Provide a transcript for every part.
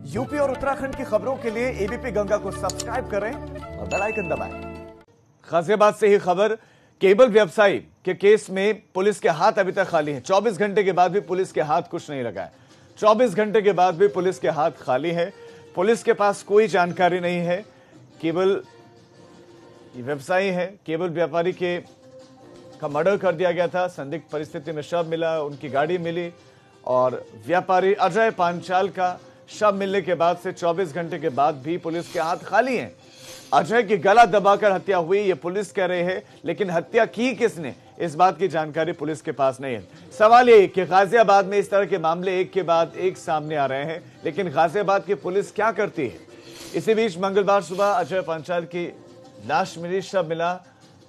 UP और उत्तराखंड की खबरों के लिए एबीपी गंगा को सब्सक्राइब करें और बेल आइकन दबाएं। गाजियाबाद से ही खबर, केबल व्यवसायी के केस में पुलिस के हाथ अभी तक खाली हैं। 24 घंटे के बाद भी पुलिस के हाथ कुछ नहीं लगा है। 24 घंटे के बाद भी पुलिस के हाथ खाली है। पुलिस के पास कोई जानकारी नहीं है। केबल व्यवसायी है, केबल व्यापारी का मर्डर कर दिया गया था। संदिग्ध परिस्थिति में शव मिला, उनकी गाड़ी मिली और व्यापारी अजय पांचाल का शव मिलने के बाद से 24 घंटे के बाद भी पुलिस के हाथ खाली हैं। अजय की गला दबाकर हत्या हुई, ये पुलिस कह रही है, लेकिन हत्या की किसने, इस बात की जानकारी पुलिस के पास नहीं है। सवाल ये कि गाजियाबाद में इस तरह के मामले एक के बाद एक सामने आ रहे हैं, लेकिन गाजियाबाद की पुलिस क्या करती है। इसी बीच मंगलवार सुबह अजय पांचाल की लाश मिली, शव मिला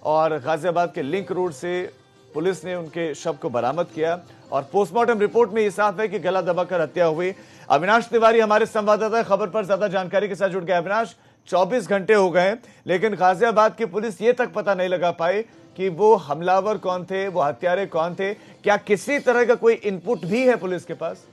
और गाजियाबाद के लिंक रोड से पुलिस ने उनके शव को बरामद किया और पोस्टमार्टम रिपोर्ट में यह साफ है कि गला दबाकर हत्या हुई। अविनाश तिवारी हमारे संवाददाता खबर पर ज्यादा जानकारी के साथ जुड़ गए। अविनाश, 24 घंटे हो गए लेकिन गाजियाबाद की पुलिस ये तक पता नहीं लगा पाई कि वो हमलावर कौन थे, वो हत्यारे कौन थे। क्या किसी तरह का कोई इनपुट भी है पुलिस के पास?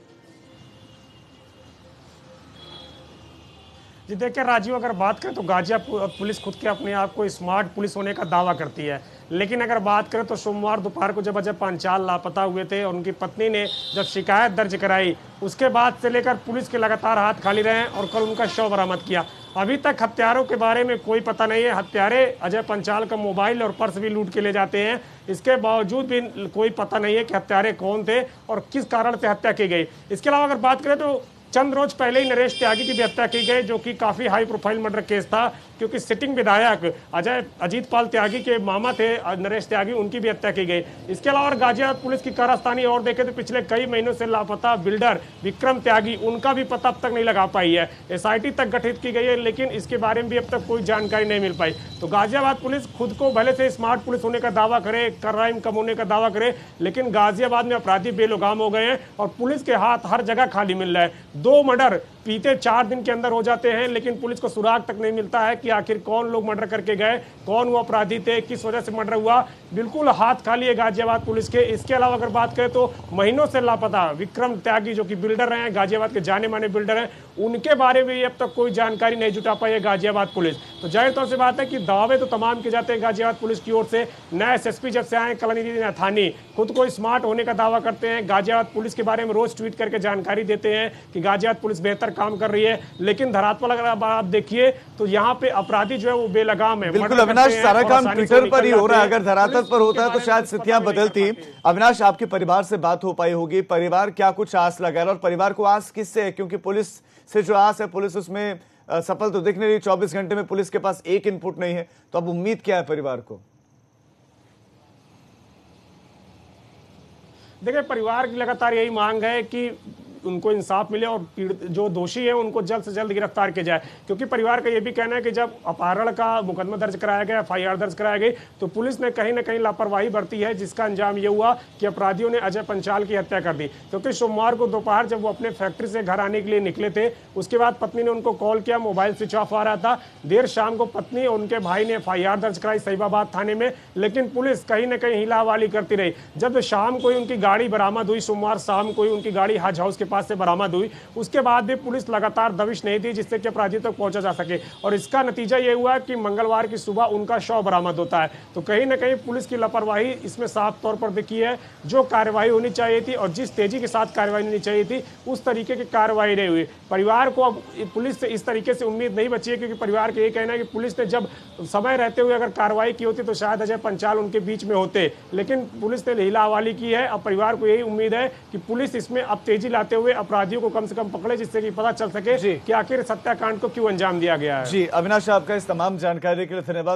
जी देखिए राजीव, अगर बात करें तो गाजियाबाद पुलिस खुद के अपने आप को स्मार्ट पुलिस होने का दावा करती है, लेकिन अगर बात करें तो सोमवार दोपहर को जब अजय पांचाल लापता हुए थे और उनकी पत्नी ने जब शिकायत दर्ज कराई, उसके बाद से लेकर पुलिस के लगातार हाथ खाली रहे और कल उनका शव बरामद किया। अभी तक हत्यारों के बारे में कोई पता नहीं है। हत्यारे अजय पांचाल का मोबाइल और पर्स भी लूट के ले जाते हैं, इसके बावजूद भी कोई पता नहीं है कि हत्यारे कौन थे और किस कारण से हत्या की गई। इसके अलावा अगर बात करें तो चंद रोज पहले ही नरेश त्यागी की भी हत्या की गई, जो कि काफी हाई प्रोफाइल मर्डर केस था, क्योंकि सिटिंग विधायक अजीत पाल त्यागी के मामा थे नरेश त्यागी, उनकी भी हत्या की गई। इसके अलावा गाजियाबाद पुलिस की कारस्तानी और देखें तो पिछले कई महीनों से लापता बिल्डर विक्रम त्यागी, उनका भी पता अब तक नहीं लगा पाई है। एसआईटी तक गठित की गई है, लेकिन इसके बारे में भी अब तक कोई जानकारी नहीं मिल पाई। तो गाजियाबाद पुलिस खुद को भले से स्मार्ट पुलिस होने का दावा करे, क्राइम कम होने का दावा करे, लेकिन गाजियाबाद में अपराधी बेलगाम हो गए हैं और पुलिस के हाथ हर जगह खाली मिल रहा है। 2 मर्डर बीते 4 दिन के अंदर हो जाते हैं, लेकिन पुलिस को सुराग तक नहीं मिलता है कि आखिर कौन लोग मर्डर करके गए, कौन वो अपराधी थे, किस वजह से मर्डर हुआ। बिल्कुल हाथ खाली है गाजियाबाद पुलिस के। इसके अलावा अगर बात करें तो महीनों से लापता विक्रम त्यागी, जो कि बिल्डर हैं, गाजियाबाद के जाने माने बिल्डर हैं, उनके बारे में अब तक कोई जानकारी नहीं जुटा पाई है गाजियाबाद पुलिस। तो जाहिर तौर से बात है कि दावे तो तमाम किए जाते हैं गाजियाबाद पुलिस की ओर से। नए एसएसपी जब से आए कलानिधि नथानी खुद को स्मार्ट होने का दावा करते हैं, गाजियाबाद पुलिस के बारे में रोज ट्वीट करके जानकारी देते हैं कि गाजियाबाद पुलिस बेहतर काम कर रही है, लेकिन धरातल अगर आप देखिए तो यहाँ पे अपराधी जो है वो बेलगाम है। बिल्कुल अविनाश, सारा काम ट्विटर पर ही हो रहा है। अगर धरातल पर होता है तो शायद स्थितियां बदलती। अविनाश, आपके परिवार से बात हो पाई होगी, परिवार क्या कुछ आस लगा है और परिवार को आस किससे है? क्योंकि पुलिस से जो आस है, पुलिस उसमें सफल तो दिख नहीं रही। 24 घंटे में पुलिस के पास एक इनपुट नहीं है, तो अब उम्मीद क्या है परिवार को? देखिए, परिवार की लगातार यही मांग है कि उनको इंसाफ मिले और जो दोषी है उनको जल्द से जल्द गिरफ्तार किया जाए, क्योंकि परिवार का यह भी कहना है कि जब अपहरण का मुकदमा दर्ज कराया गया, एफआईआर दर्ज कराया गई, तो पुलिस ने कहीं ना कहीं लापरवाही बरती है, जिसका अंजाम ये हुआ कि अपराधियों ने अजय पांचाल की हत्या कर दी। क्योंकि सोमवार को दोपहर जब वो अपने फैक्ट्री से घर आने के लिए निकले थे, उसके बाद पत्नी ने उनको कॉल किया, मोबाइल स्विच ऑफ आ रहा था। देर शाम को पत्नी और उनके भाई ने एफआईआर दर्ज कराई सईबाबाद थाने में, लेकिन पुलिस कहीं ना कहीं हिला हवाली करती रही। जब शाम को ही उनकी गाड़ी बरामद हुई, सोमवार शाम को ही उनकी गाड़ी हज हाउस के पास से बरामद हुई, उसके बाद भी पुलिस लगातार दबिश नहीं दी जिससे कि अपराधी तक पहुंचा जा सके, और इसका नतीजा यह हुआ कि मंगलवार की सुबह उनका शव बरामद होता है। तो कहीं ना कहीं पुलिस की लापरवाही इसमें साफ तौर पर दिखी है। जो कार्रवाई होनी चाहिए थी और जिस तेजी के साथ कार्रवाई होनी चाहिए थी, उस तरीके की कार्रवाई नहीं हुई। परिवार को अब पुलिस से इस तरीके से उम्मीद नहीं बची है, क्योंकि परिवार का ये कहना है कि पुलिस ने जब समय रहते हुए अगर कार्रवाई की होती तो शायद अजय पांचाल उनके बीच में होते, लेकिन पुलिस ने हीला हवाली की है। अब परिवार को यही उम्मीद है कि पुलिस इसमें अब तेजी लाते हुए अपराधियों को कम से कम पकड़े, जिससे कि पता चल सके कि आखिर हत्याकांड को क्यों अंजाम दिया गया है। जी अविनाश, आपका इस तमाम जानकारी के लिए धन्यवाद।